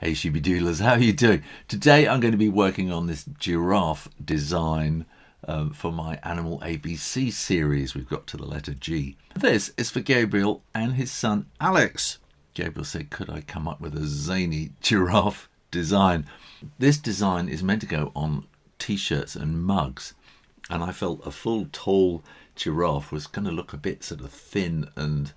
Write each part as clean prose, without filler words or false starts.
Hey Shooby-Doodlers, how are you doing? Today I'm going to be working on this giraffe design for my Animal ABC series. We've got to the letter G. This is for Gabriel and his son Alex. Gabriel said, could I come up with a zany giraffe design? This design is meant to go on t-shirts and mugs, and I felt a full tall giraffe was going to look a bit sort of thin and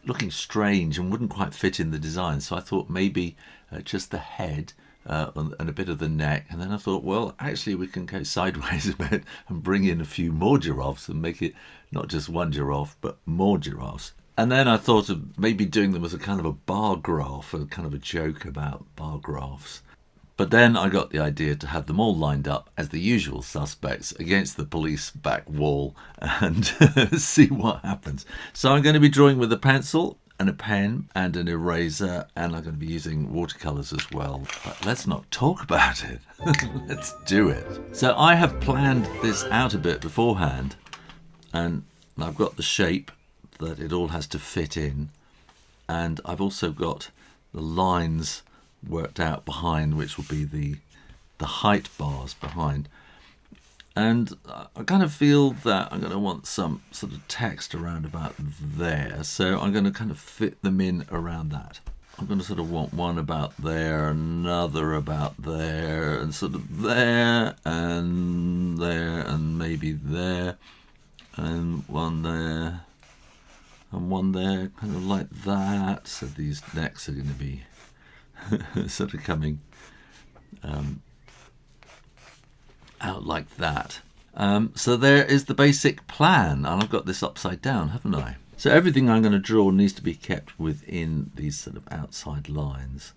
looking strange and wouldn't quite fit in the design. So I thought maybe just the head and a bit of the neck. And then I thought, well, actually we can go sideways a bit and bring in a few more giraffes and make it not just one giraffe, but more giraffes. And then I thought of maybe doing them as a kind of a bar graph, a kind of a joke about bar graphs. But then I got the idea to have them all lined up as the usual suspects against the police back wall and see what happens. So I'm going to be drawing with a pencil and a pen and an eraser, and I'm going to be using watercolors as well. But let's not talk about it. Let's do it. So I have planned this out a bit beforehand, and I've got the shape that it all has to fit in, and I've also got the lines worked out behind, which will be the height bars behind. And I kind of feel that I'm going to want some sort of text around about there, so I'm going to kind of fit them in around that. I'm going to sort of want one about there, another about there, and sort of there, and maybe there, and one there, and one there, kind of like that. So these necks are going to be sort of coming out like that. So there is the basic plan, and I've got this upside down, haven't I? So everything I'm going to draw needs to be kept within these sort of outside lines,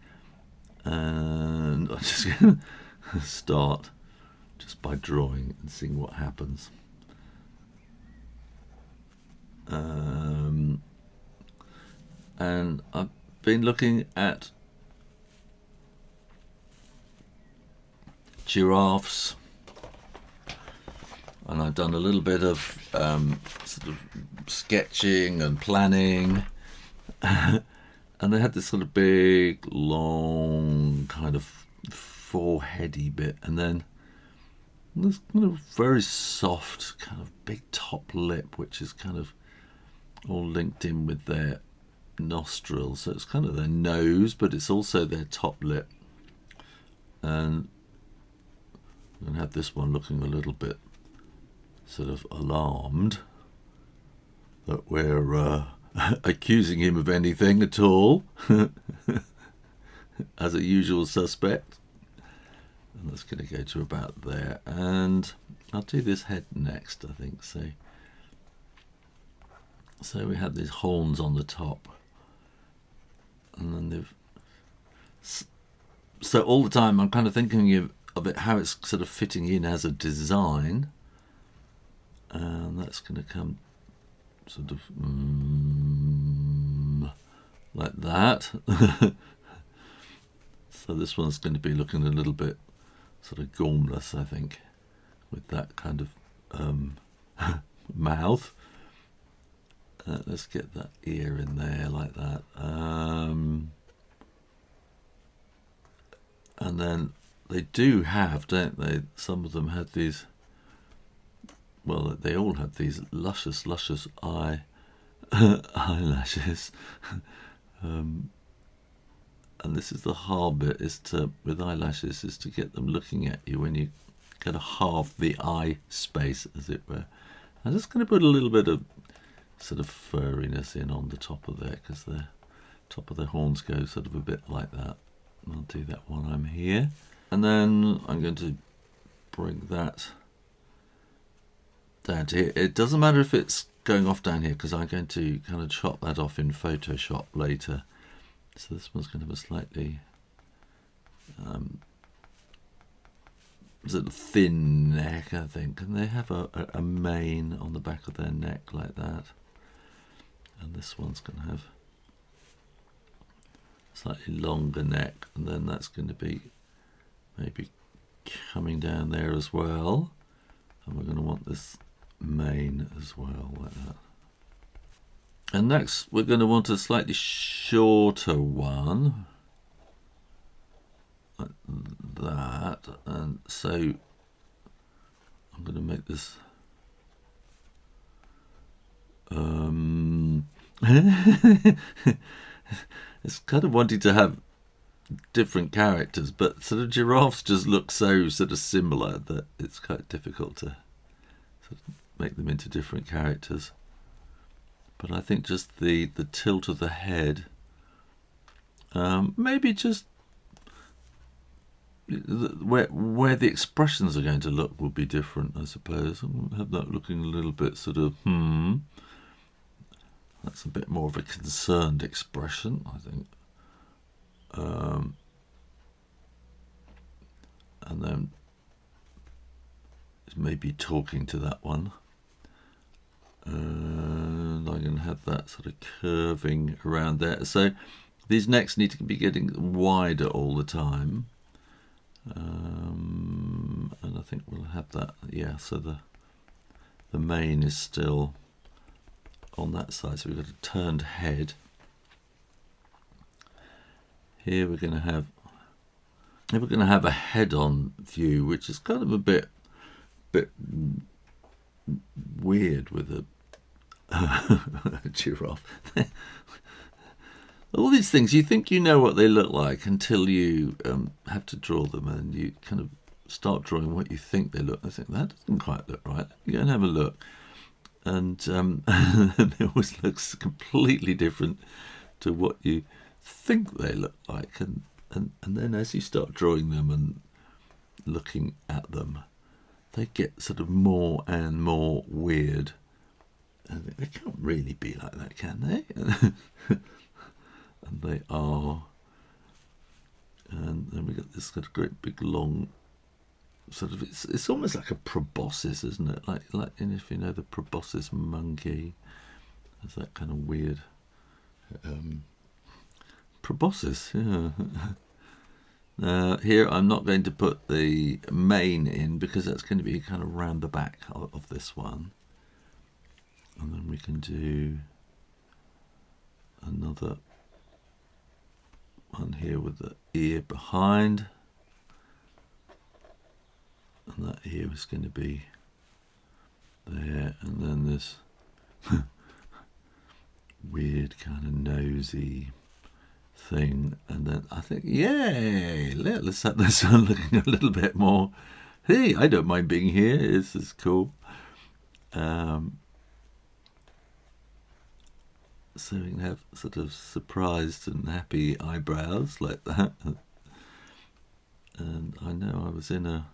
and I'm just going to start just by drawing and seeing what happens. And I've been looking at giraffes, and I've done a little bit of sort of sketching and planning, and they had this sort of big, long, kind of foreheady bit, and then this kind of very soft, kind of big top lip, which is kind of all linked in with their nostrils. So it's kind of their nose, but it's also their top lip. And I'm going to have this one looking a little bit sort of alarmed that we're accusing him of anything at all, as a usual suspect. And that's going to go to about there. And I'll do this head next, I think. So we have these horns on the top, and then they've. So all the time I'm kind of thinking of it, how it's sort of fitting in as a design, and that's going to come sort of like that. So this one's going to be looking a little bit sort of gormless, I think, with that kind of mouth. Let's get that ear in there like that. And then they do have, don't they? Some of them had these, well, they all have these luscious eyelashes. And this is the hard bit, is to, with eyelashes, is to get them looking at you when you kind of halve the eye space, as it were. I'm just going to put a little bit of sort of furriness in on the top of there, because the top of their horns go sort of a bit like that. I'll do that while I'm here. And then I'm going to bring that down to here. It doesn't matter if it's going off down here, because I'm going to kind of chop that off in Photoshop later. So this one's going to have a slightly sort of thin neck, I think. And they have a mane on the back of their neck like that. And this one's going to have slightly longer neck, and then that's going to be maybe coming down there as well, and we're going to want this mane as well, like that. And next we're going to want a slightly shorter one, and so I'm going to make this it's kind of wanting to have different characters, but sort of giraffes just look so sort of similar that it's quite difficult to sort of make them into different characters. But I think just the tilt of the head, maybe just where the expressions are going to look will be different, I suppose. I'll have that looking a little bit sort of that's a bit more of a concerned expression, I think. And then maybe talking to that one. And I'm going to have that sort of curving around there. So these necks need to be getting wider all the time. And I think we'll have that, yeah, so the mane is still on that side, so we've got a turned head. Here we're going to have a head-on view, which is kind of a bit weird with a giraffe. All these things, you think you know what they look like until you have to draw them, and you kind of start drawing what you think they look. I think that doesn't quite look right. You go and have a look, and it always looks completely different to what you think they look like. And then as you start drawing them and looking at them, they get sort of more and more weird. And they can't really be like that, can they? And they are. And then we got this kind of great big long sort of, it's almost like a proboscis, isn't it? Like and if you know the proboscis monkey, has that kind of weird proboscis, yeah. Here I'm not going to put the mane in because that's going to be kind of round the back of this one. And then we can do another one here with the ear behind, and that ear is going to be there, and then this weird kind of nosy thing, and then I think, yay, let's have this one looking a little bit more, hey, I don't mind being here, this is cool. So we can have sort of surprised and happy eyebrows like that. And I know I was in a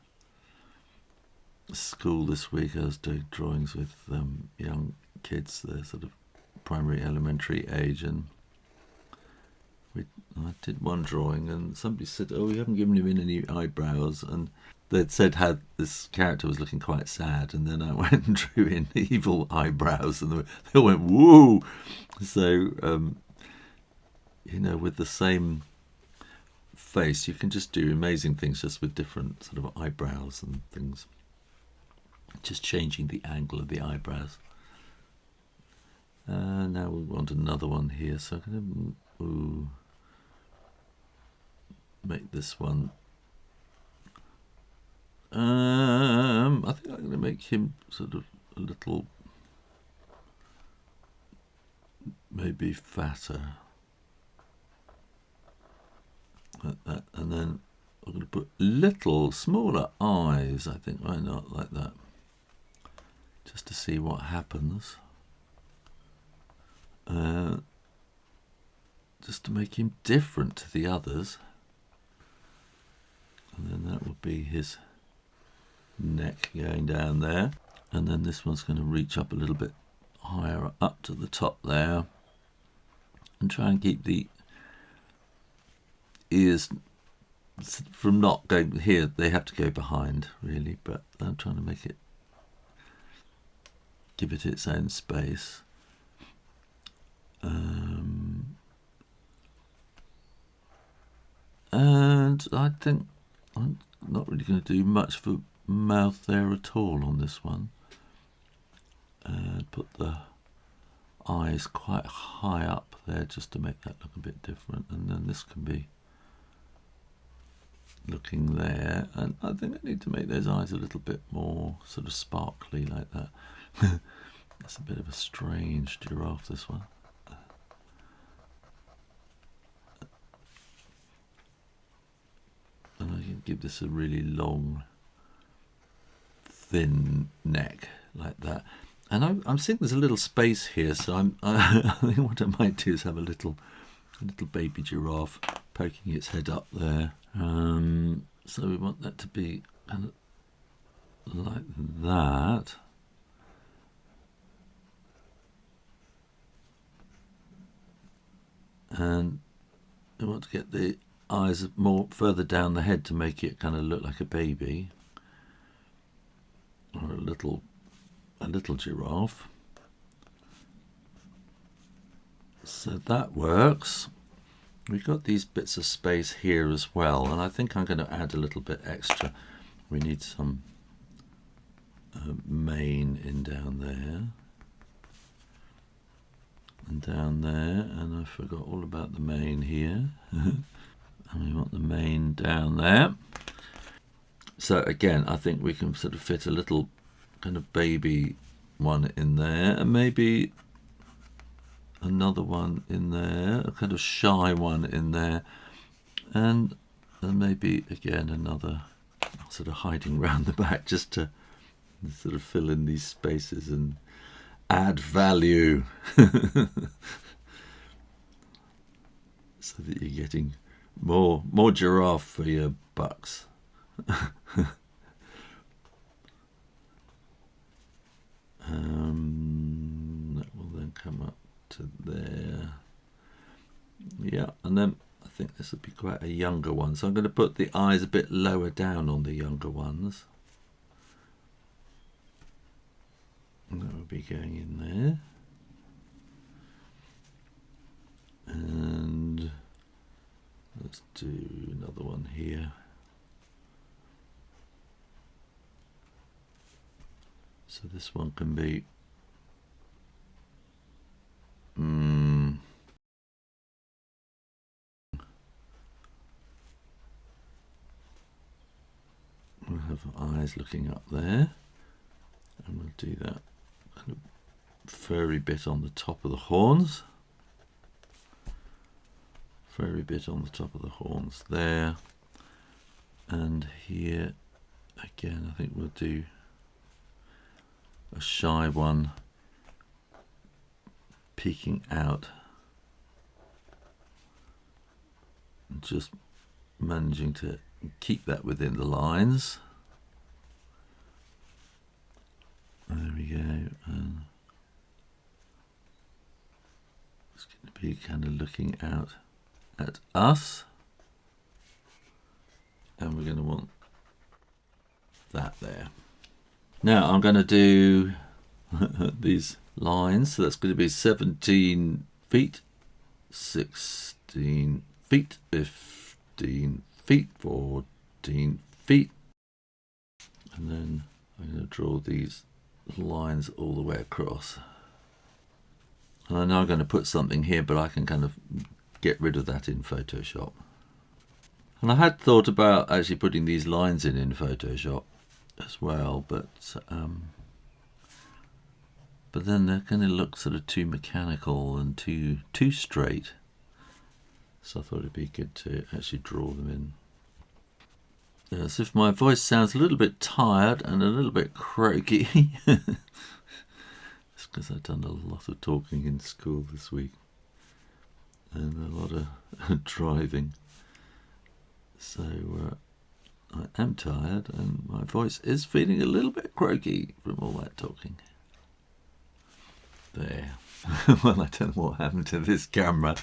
school this week, I was doing drawings with young kids, they're sort of primary, elementary age, and I did one drawing and somebody said, oh, you haven't given him any eyebrows, and they'd said how this character was looking quite sad, and then I went and drew in evil eyebrows, and they all went, woo! So, you know, with the same face, you can just do amazing things just with different sort of eyebrows and things. Just changing the angle of the eyebrows. Now we want another one here, so I'm going to make this one. I think I'm going to make him sort of a little, maybe fatter, like that, and then I'm going to put little, smaller eyes, I think, why not, like that, just to see what happens, just to make him different to the others, and then that will be his neck going down there, and then this one's going to reach up a little bit higher up to the top there, and try and keep the ears from not going here. They have to go behind really, but I'm trying to make it, give it its own space. And I think I'm not really going to do much for mouth there at all on this one. Put the eyes quite high up there just to make that look a bit different, and then this can be looking there, and I think I need to make those eyes a little bit more sort of sparkly like that. That's a bit of a strange giraffe, this one. And I can give this a really long, thin neck like that. And I'm seeing there's a little space here, so I think what I might do is have a little baby giraffe poking its head up there. So we want that to be kind of like that. And we want to get the eyes more further down the head to make it kind of look like a baby or a little giraffe. So that works. We've got these bits of space here as well, and I think I'm going to add a little bit extra. We need some mane in down there and down there, and I forgot all about the mane here. And we want the mane down there. So again, I think we can sort of fit a little kind of baby one in there, and maybe another one in there, a kind of shy one in there, and maybe again another sort of hiding round the back, just to sort of fill in these spaces and add value. So that you're getting more giraffe for your bucks. That will then come up to there. Yeah, and then I think this would be quite a younger one, so I'm going to put the eyes a bit lower down on the younger ones, and that will be going in there. And let's do another one here. So this one can be we'll have eyes looking up there, and we'll do that kind of furry bit on the top of the horns. Furry bit on the top of the horns there, and here again I think we'll do a shy one peeking out, and just managing to keep that within the lines. There we go, and it's going to be kind of looking out at us, and we're going to want that there. Now I'm going to do these lines, so that's going to be 17 feet, 16 feet, 15 feet, 14 feet, and then I'm going to draw these lines all the way across. And I know I'm going to put something here, but I can kind of get rid of that in Photoshop. And I had thought about actually putting these lines in Photoshop as well, but then they're going to look sort of too mechanical and too straight. So I thought it'd be good to actually draw them in. As if my voice sounds a little bit tired and a little bit croaky. It's because I've done a lot of talking in school this week and a lot of driving. So I am tired and my voice is feeling a little bit croaky from all that talking. There. Well, I don't know what happened to this camera.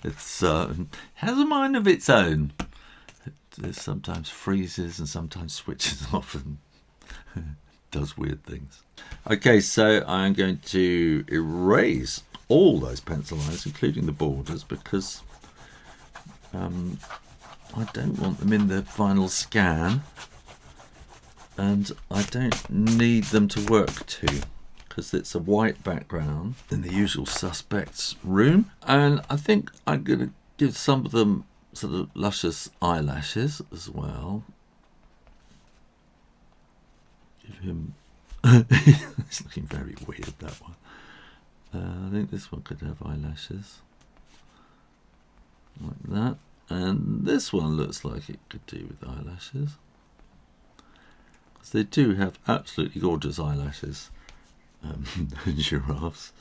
It's has a mind of its own. It sometimes freezes and sometimes switches off and does weird things. Okay, so I'm going to erase all those pencil lines, including the borders, because I don't want them in the final scan, and I don't need them to work to, because it's a white background in the usual suspects room, and I think I'm going to give some of them sort of luscious eyelashes as well. Give him... It's looking very weird, that one. I think this one could have eyelashes. Like that. And this one looks like it could do with eyelashes. Because they do have absolutely gorgeous eyelashes. Giraffes.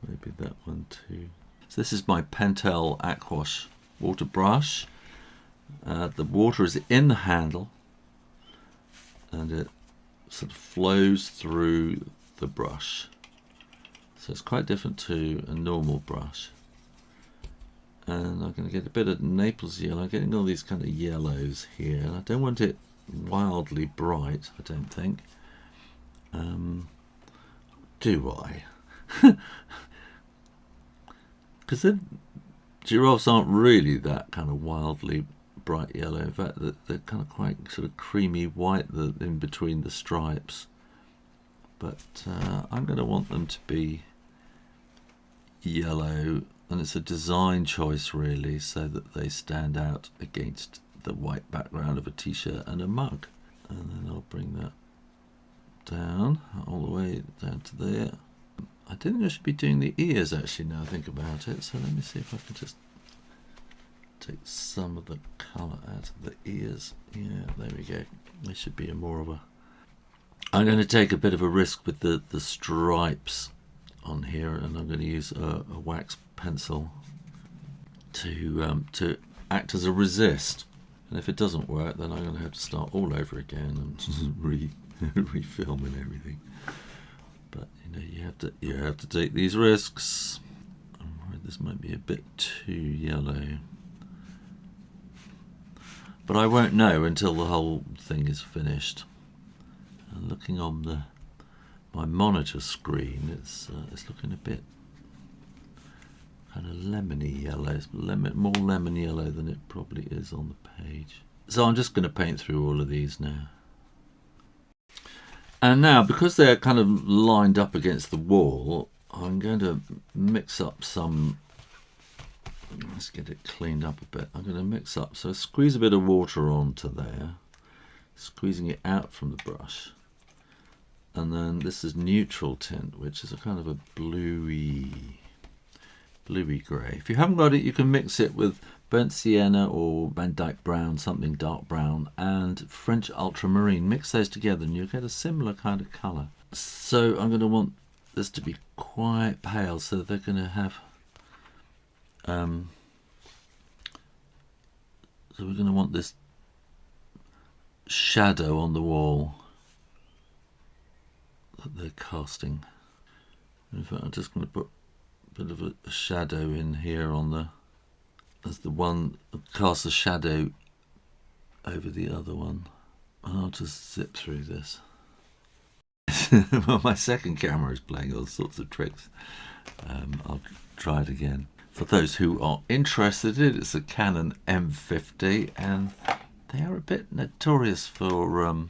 Maybe that one too. So this is my Pentel Aquash water brush. The water is in the handle and it sort of flows through the brush. So it's quite different to a normal brush. And I'm going to get a bit of Naples yellow. I'm getting all these kind of yellows here. And I don't want it wildly bright, I don't think. Do I? Because the giraffes aren't really that kind of wildly bright yellow. In fact, they're kind of quite sort of creamy white in between the stripes. But I'm going to want them to be yellow, and it's a design choice really, so that they stand out against the white background of a t-shirt and a mug. And then I'll bring that down all the way down to there. I don't think I should be doing the ears actually now I think about it, so let me see if I can just take some of the colour out of the ears. Yeah, there we go. There should be more of a... I'm going to take a bit of a risk with the stripes on here, and I'm going to use a wax pencil to act as a resist. And if it doesn't work, then I'm going to have to start all over again and refilm and everything. But you know, you have to take these risks. I'm worried this might be a bit too yellow, but I won't know until the whole thing is finished. And looking on my monitor screen, it's looking a bit kind of lemony yellow. It's more lemon yellow than it probably is on the page. So I'm just going to paint through all of these now. And now, because they're kind of lined up against the wall, I'm going to mix up some... Let's get it cleaned up a bit. I'm going to mix up, so squeeze a bit of water onto there, squeezing it out from the brush. And then this is neutral tint, which is a kind of a bluey grey. If you haven't got it, you can mix it with burnt sienna or Van Dyke brown, something dark brown, and French ultramarine. Mix those together and you'll get a similar kind of colour. So I'm going to want this to be quite pale, so they're going to have... so we're going to want this shadow on the wall that they're casting. In fact, I'm just going to put a bit of a shadow in here on the... as the one, cast the shadow over the other one. And I'll just zip through this. Well, my second camera is playing all sorts of tricks. I'll try it again. For those who are interested, it's a Canon M50, and they are a bit notorious for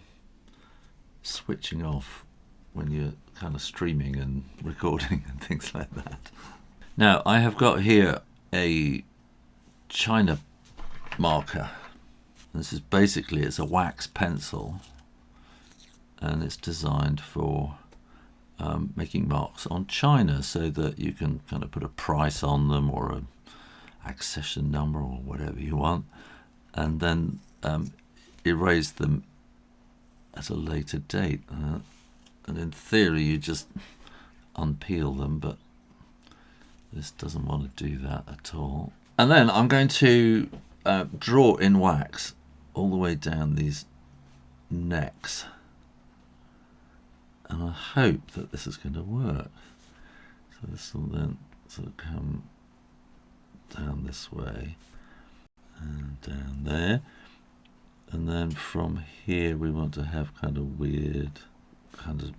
switching off when you're kind of streaming and recording and things like that. Now, I have got here a China marker. This is basically, it's a wax pencil, and it's designed for making marks on china, so that you can kind of put a price on them or a accession number or whatever you want, and then erase them at a later date. And in theory, you just unpeel them, but this doesn't want to do that at all. And then I'm going to draw in wax all the way down these necks. And I hope that this is going to work. So this will then sort of come down this way and down there. And then from here we want to have kind of weird, kind of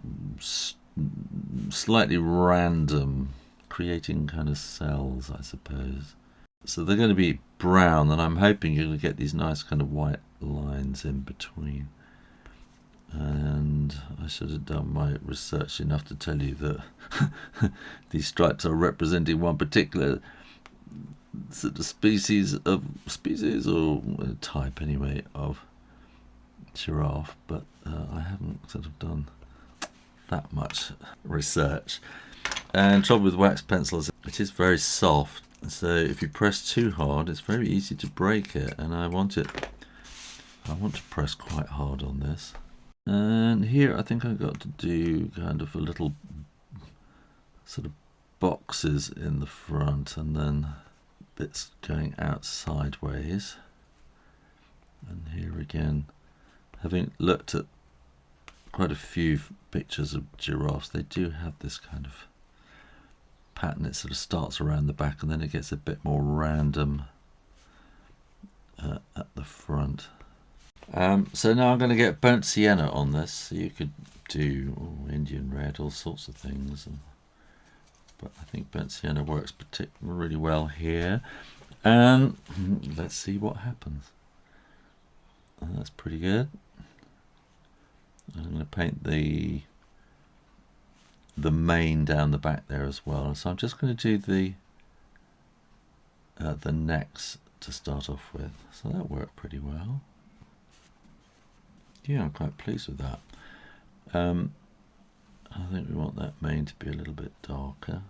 slightly random, creating kind of cells, I suppose. So they're going to be brown, and I'm hoping you're going to get these nice kind of white lines in between. And I should have done my research enough to tell you that these stripes are representing one particular sort of species or type anyway of giraffe, but I haven't sort of done that much research. And trouble with wax pencils, it is very soft, so if you press too hard it's very easy to break it, and I want to press quite hard on this. And here I think I've got to do kind of a little sort of boxes in the front and then bits going out sideways. And here again, having looked at quite a few pictures of giraffes, they do have this kind of pattern. It sort of starts around the back and then it gets a bit more random at the front. So now I'm going to get burnt sienna on this. So you could do Indian red, all sorts of things, but I think burnt sienna works really well here. And let's see what happens. That's pretty good. I'm going to paint the mane down the back there as well. So I'm just going to do the necks to start off with. So that worked pretty well. Yeah, I'm quite pleased with that. I think we want that mane to be a little bit darker.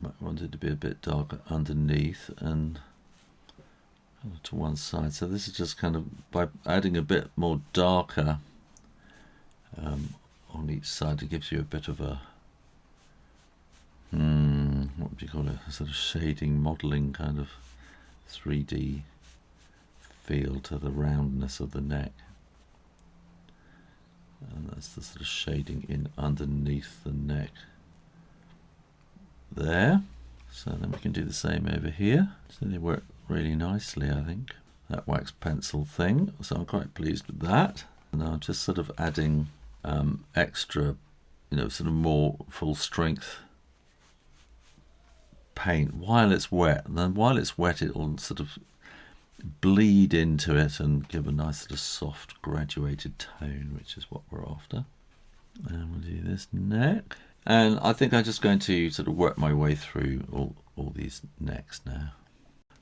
Might want it to be a bit darker underneath and to one side. So this is just kind of by adding a bit more darker on each side. It gives you a bit of a what would you call it? A sort of shading, modelling kind of 3D feel to the roundness of the neck. And that's the sort of shading in underneath the neck there. So then we can do the same over here. So they work really nicely, I think, that wax pencil thing. So I'm quite pleased with that. And I'm just sort of adding extra, sort of more full strength paint while it's wet. And then while it's wet, it'll sort of bleed into it and give a nice sort of soft graduated tone, which is what we're after. And we'll do this neck. And I think I'm just going to sort of work my way through all these necks now.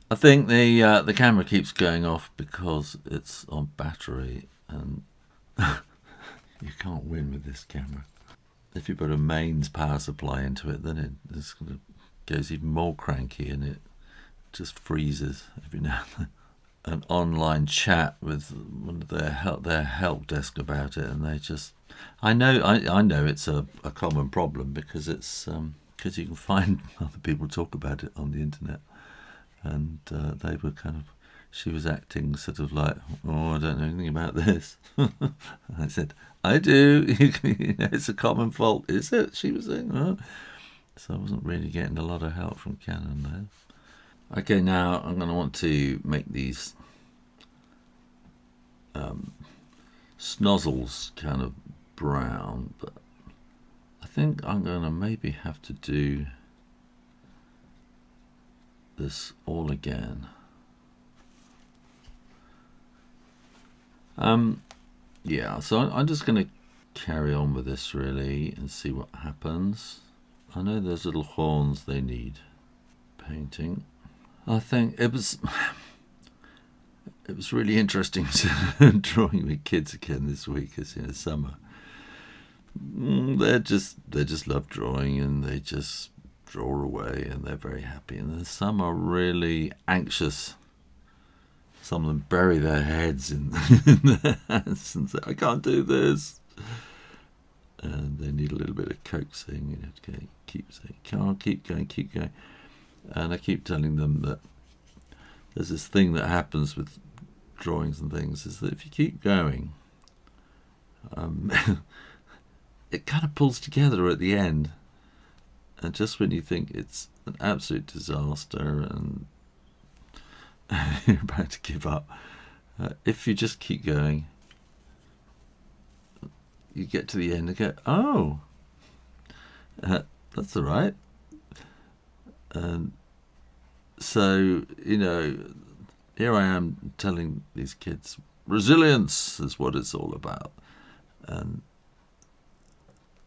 I think the camera keeps going off because it's on battery, and you can't win with this camera. If you put a mains power supply into it, then it just kind of goes even more cranky and it just freezes every now and then. An online chat with one of their help desk about it, and they just I know it's a common problem because it's because you can find other people talk about it on the internet, and they were she was acting sort of like, I don't know anything about this. I said, I do. It's a common fault, is it? She was saying, oh. So I wasn't really getting a lot of help from Canon there. Okay, now I'm going to want to make these snozzles kind of brown, but I think I'm going to maybe have to do this all again. Yeah, so I'm just going to carry on with this really and see what happens. I know those little horns, they need painting. I think it was really interesting drawing with kids again this week, as summer. They just love drawing and they just draw away and they're very happy. And then some are really anxious. Some of them bury their heads in their hands and say, I can't do this. And they need a little bit of coaxing. You have to keep saying, can't, keep going. And I keep telling them that there's this thing that happens with drawings and things, is that if you keep going, it kind of pulls together at the end. And just when you think it's an absolute disaster and you're about to give up, if you just keep going, you get to the end and go, oh, that's all right. And so, here I am telling these kids, resilience is what it's all about. And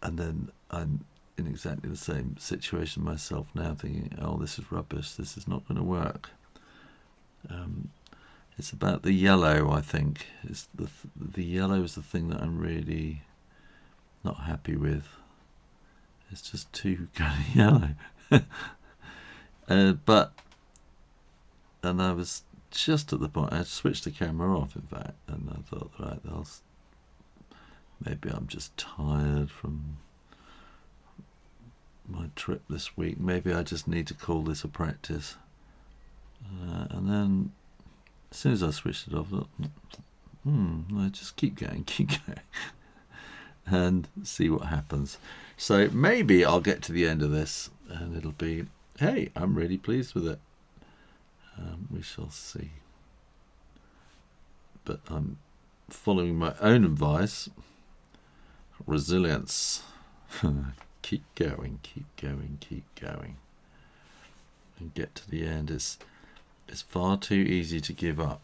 then I'm in exactly the same situation myself now, thinking, oh, this is rubbish, this is not going to work. It's about the yellow, I think. It's the yellow is the thing that I'm really not happy with. It's just too kind of yellow. And I was just at the point, I switched the camera off, in fact, and I thought, right, maybe I'm just tired from my trip this week. Maybe I just need to call this a practice. And then, as soon as I switched it off, I thought, I just keep going, and see what happens. So maybe I'll get to the end of this, and it'll be, hey, I'm really pleased with it. We shall see. But I'm following my own advice. Resilience. Keep going, and get to the end. It's far too easy to give up.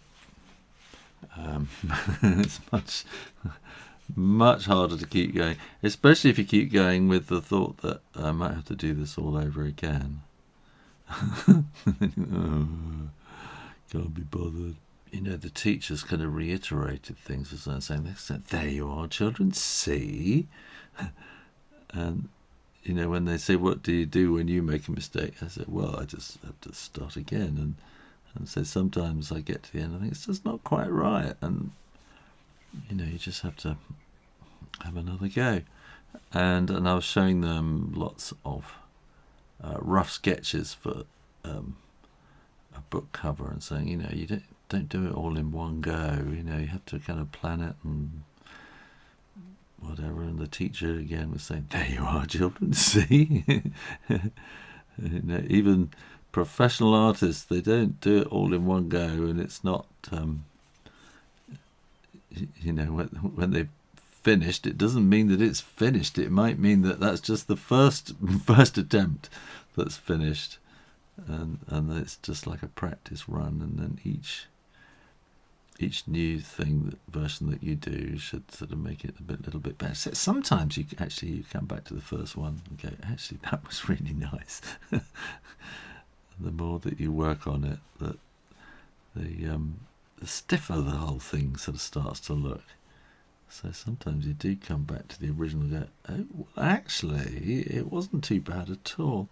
It's much harder to keep going, especially if you keep going with the thought that I might have to do this all over again. Can't be bothered. You know, the teachers kind of reiterated things as I was saying, there you are, children, see? And, you know, when they say, what do you do when you make a mistake? I said, well, I just have to start again. And so sometimes I get to the end, I think it's just not quite right. And, you know, you just have to have another go. And I was showing them lots of rough sketches for a book cover and saying, you know, you don't do it all in one go. You know, you have to kind of plan it and whatever. And the teacher again was saying, there you are, children, see? You know, even professional artists, they don't do it all in one go, and it's not, you know, when they've finished, it doesn't mean that it's finished. It might mean that that's just the first attempt that's finished, and it's just like a practice run, and then each new version that you do should sort of make it a little bit better. So sometimes you come back to the first one and go, actually, that was really nice. The more that you work on it, the stiffer the whole thing sort of starts to look. So sometimes you do come back to the original and go, oh, well, actually, it wasn't too bad at all.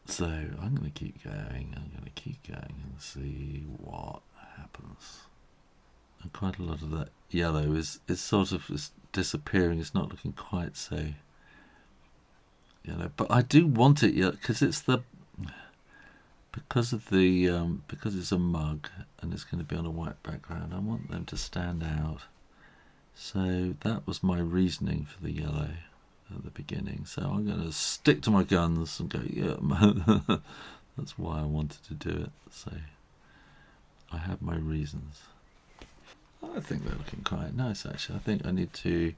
So I'm going to keep going, and see what happens. And quite a lot of that yellow is sort of disappearing. It's not looking quite so yellow. But I do want it yellow because it's because it's a mug and it's going to be on a white background. I want them to stand out. So that was my reasoning for the yellow at the beginning. So I'm going to stick to my guns and go, yeah, that's why I wanted to do it. So I have my reasons. I think they're looking quite nice, actually. I think I need to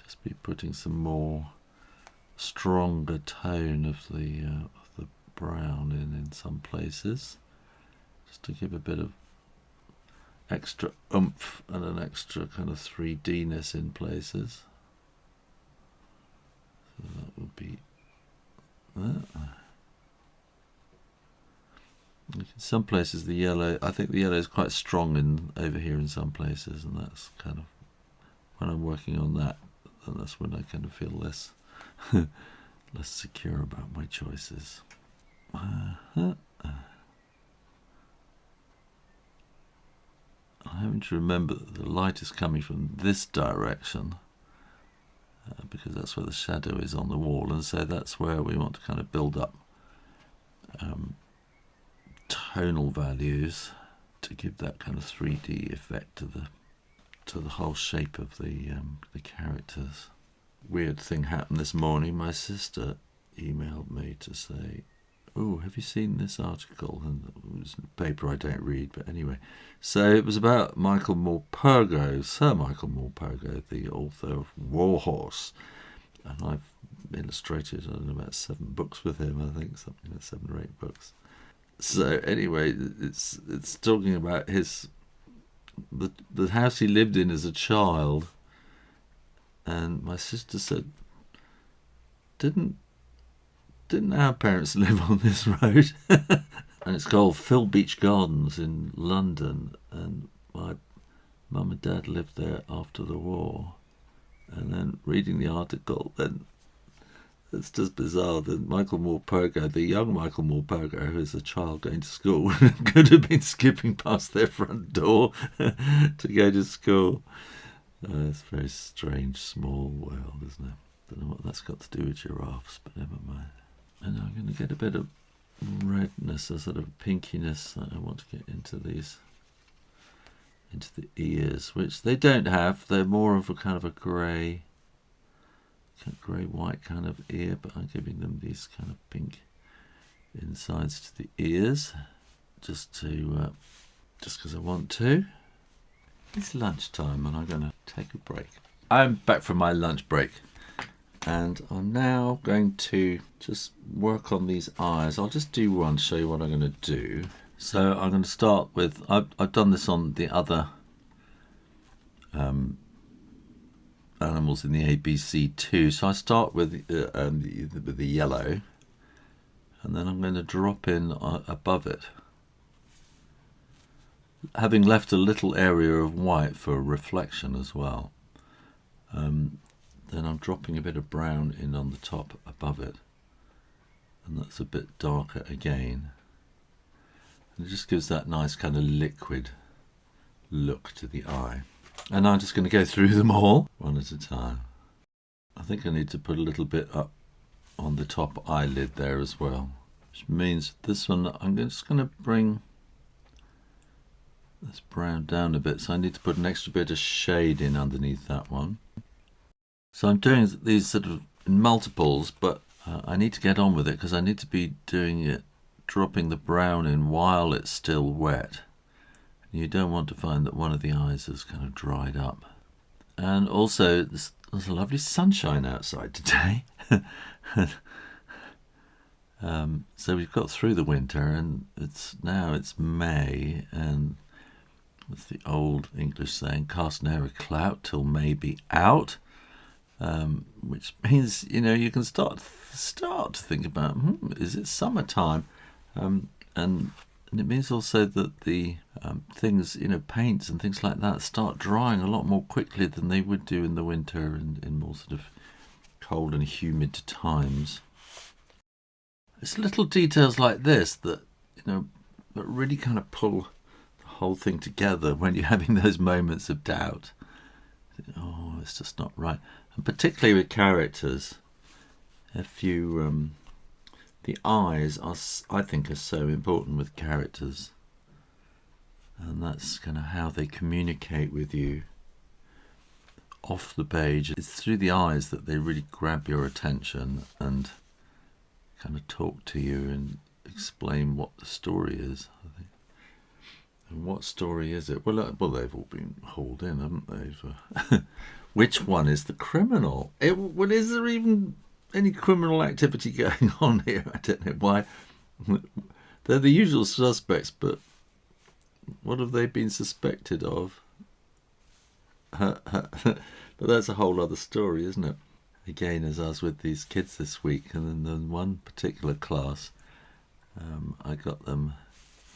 just be putting some more stronger tone of the brown in some places, just to give a bit of extra oomph and an extra kind of 3D-ness in places. So that would be that. In some places the yellow, I think the yellow is quite strong over here in some places, and that's kind of, when I'm working on that, and that's when I kind of feel less secure about my choices. I'm having to remember that the light is coming from this direction, because that's where the shadow is on the wall, and so that's where we want to kind of build up tonal values to give that kind of 3D effect to the whole shape of the characters. Weird thing happened this morning. My sister emailed me to say, oh, have you seen this article? And it was a paper I don't read, but anyway. So it was about Sir Michael Morpurgo, the author of Warhorse. And I've illustrated, I don't know, about 7 books with him, I think, something like 7 or 8 books. So anyway, it's talking about the house he lived in as a child. And my sister said, didn't didn't our parents live on this road? And it's called Phil Beach Gardens in London, and my mum and dad lived there after the war. And then reading the article, then it's just bizarre that Michael Morpurgo, the young Michael Morpurgo, who is a child going to school, could have been skipping past their front door to go to school. It's a very strange, small world, isn't it? Don't know what that's got to do with giraffes, but never mind. And I'm going to get a bit of redness, a sort of pinkiness that I want to get into these, into the ears, which they don't have. They're more of a kind of a grey white kind of ear, but I'm giving them these kind of pink insides to the ears, just because I want to. It's lunchtime and I'm going to take a break. I'm back from my lunch break, and I'm now going to just work on these eyes. I'll just do one, show you what I'm going to do. So I'm going to start with, I've done this on the other animals in the ABC too. So I start with the yellow, and then I'm going to drop in above it, having left a little area of white for reflection as well. Then I'm dropping a bit of brown in on the top above it, and that's a bit darker again. And it just gives that nice kind of liquid look to the eye. And I'm just going to go through them all one at a time. I think I need to put a little bit up on the top eyelid there as well, which means this one I'm just going to bring this brown down a bit, so I need to put an extra bit of shade in underneath that one. So I'm doing these sort of in multiples, but I need to get on with it because I need to be doing it, dropping the brown in while it's still wet. You don't want to find that one of the eyes has kind of dried up. And also, there's a lovely sunshine outside today. So we've got through the winter, and it's May, and it's the old English saying, cast ne'er a clout till May be out, which means, you can start to think about, is it summertime? And it means also that the things, paints and things like that start drying a lot more quickly than they would do in the winter and in more sort of cold and humid times. It's little details like this that, that really kind of pull the whole thing together when you're having those moments of doubt. Oh, it's just not right. And particularly with characters, if you... the eyes I think are so important with characters, and that's kind of how they communicate with you off the page. It's through the eyes that they really grab your attention and kind of talk to you and explain what the story is, I think. And what story is it? Well, they've all been hauled in, haven't they? Which one is the criminal? Is there even any criminal activity going on here? I don't know why. They're the usual suspects, but what have they been suspected of? But that's a whole other story, isn't it? Again, as I was with these kids this week, and then in one particular class, I got them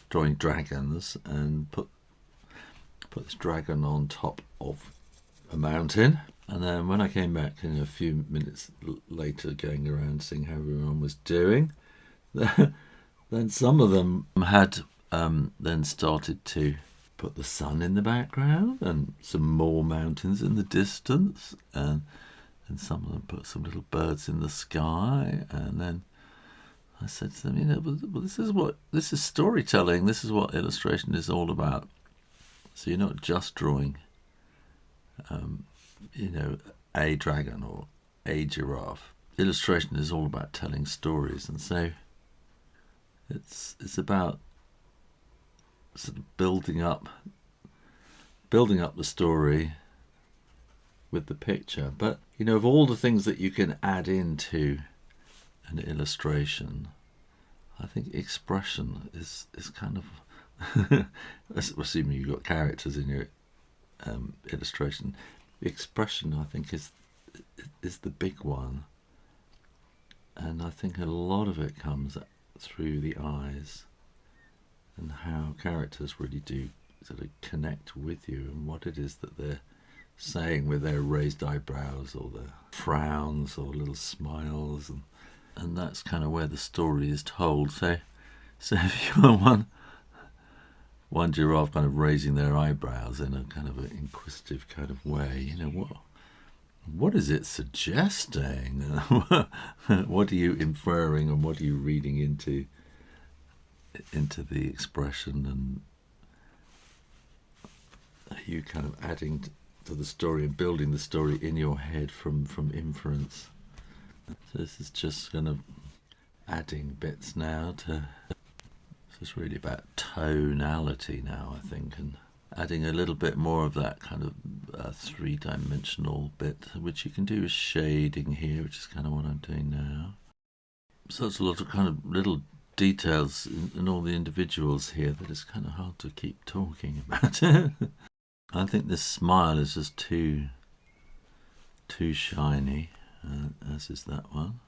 drawing dragons and put this dragon on top of a mountain. And then when I came back a few minutes later, going around seeing how everyone was doing, then some of them had then started to put the sun in the background and some more mountains in the distance, and some of them put some little birds in the sky. And then I said to them, well, this is storytelling. This is what illustration is all about. So you're not just drawing a dragon or a giraffe. Illustration is all about telling stories, and so it's about sort of building up the story with the picture. But of all the things that you can add into an illustration, I think expression is kind of assuming you've got characters in your illustration. The expression, I think, is the big one. And I think a lot of it comes through the eyes and how characters really do sort of connect with you and what it is that they're saying with their raised eyebrows or their frowns or little smiles, and that's kind of where the story is told. So if you want one giraffe kind of raising their eyebrows in a kind of an inquisitive kind of way, you know, what is it suggesting? What are you inferring and what are you reading into the expression, and are you kind of adding to the story and building the story in your head from inference? So this is just kind of adding bits now to, it's really about tonality now, I think, and adding a little bit more of that kind of three-dimensional bit, which you can do with shading here, which is kind of what I'm doing now. So it's a lot of kind of little details in all the individuals here that it's kind of hard to keep talking about. I think this smile is just too shiny, as is that one.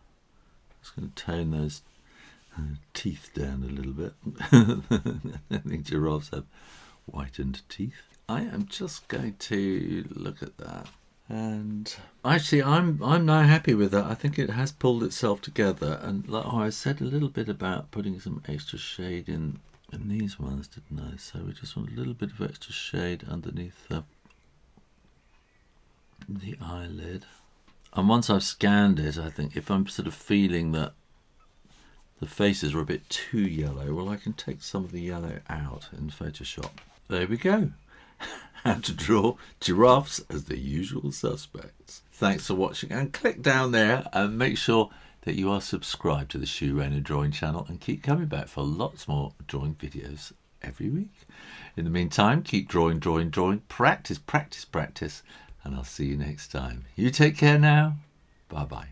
Just going to tone those teeth down a little bit. I think giraffes have whitened teeth. I am just going to look at that, and actually I'm now happy with that. I think it has pulled itself together, and like I said a little bit about putting some extra shade in these ones, didn't I? So we just want a little bit of extra shade underneath the eyelid. And once I've scanned it, I think if I'm sort of feeling that the faces are a bit too yellow, well, I can take some of the yellow out in Photoshop. There we go. How to draw giraffes as the usual suspects. Thanks for watching, and click down there and make sure that you are subscribed to the Shoo Rayner drawing channel and keep coming back for lots more drawing videos every week. In the meantime, keep drawing, practice, and I'll see you next time. You take care now. Bye-bye.